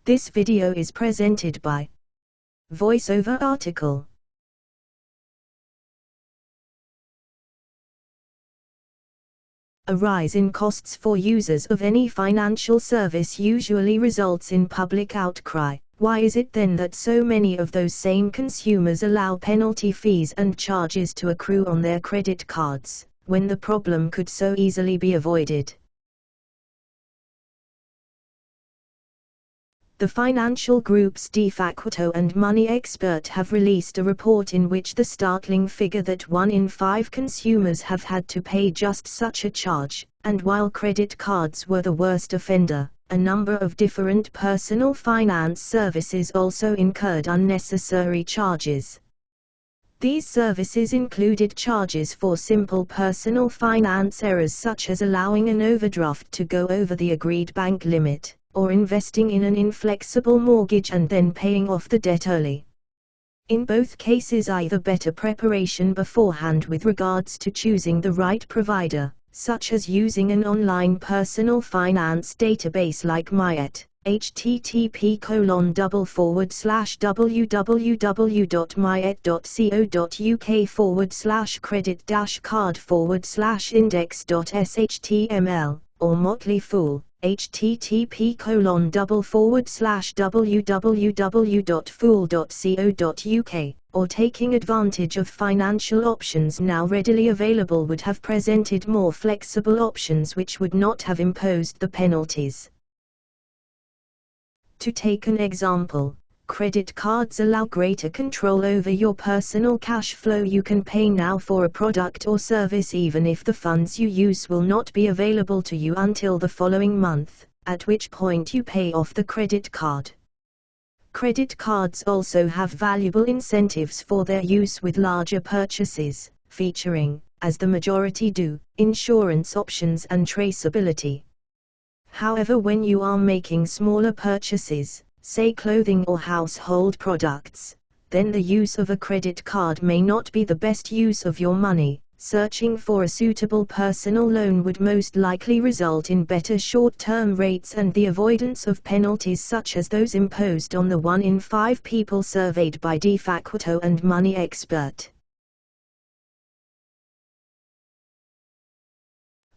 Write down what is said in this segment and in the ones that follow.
This video is presented by VoiceOver article. A rise in costs for users of any financial service usually results in public outcry. Why is it then that so many of those same consumers allow penalty fees and charges to accrue on their credit cards, when the problem could so easily be avoided? The financial groups DeFacto and Money Expert have released a report in which the startling figure that 1 in 5 consumers have had to pay just such a charge, and while credit cards were the worst offender, a number of different personal finance services also incurred unnecessary charges. These services included charges for simple personal finance errors such as allowing an overdraft to go over the agreed bank limit, or investing in an inflexible mortgage and then paying off the debt early. In both cases, either better preparation beforehand with regards to choosing the right provider, such as using an online personal finance database like Myet, http://www.myet.co.uk/credit-card/index.html, or Motley Fool, http://www.fool.co.uk, or taking advantage of financial options now readily available would have presented more flexible options which would not have imposed the penalties. To take an example, credit cards allow greater control over your personal cash flow. You can pay now for a product or service even if the funds you use will not be available to you until the following month, at which point you pay off the credit card. Credit cards also have valuable incentives for their use with larger purchases, featuring, as the majority do, insurance options and traceability. However, when you are making smaller purchases, say clothing or household products, then the use of a credit card may not be the best use of your money. Searching for a suitable personal loan would most likely result in better short-term rates and the avoidance of penalties such as those imposed on the 1 in 5 people surveyed by DeFacto and Money Expert.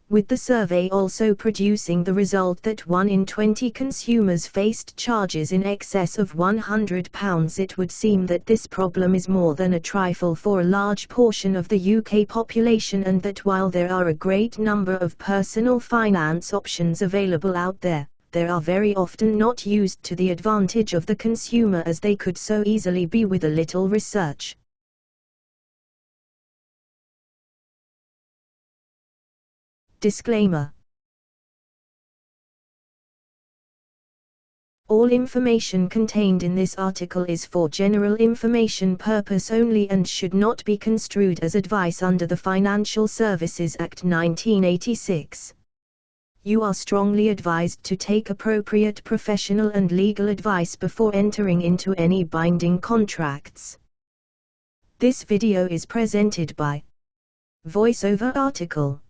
With the survey also producing the result that 1 in 20 consumers faced charges in excess of £100, it would seem that this problem is more than a trifle for a large portion of the UK population, and that while there are a great number of personal finance options available out there, they are very often not used to the advantage of the consumer as they could so easily be with a little research. Disclaimer. All information contained in this article is for general information purpose only and should not be construed as advice under the Financial Services Act 1986. You are strongly advised to take appropriate professional and legal advice before entering into any binding contracts. This video is presented by VoiceOver article.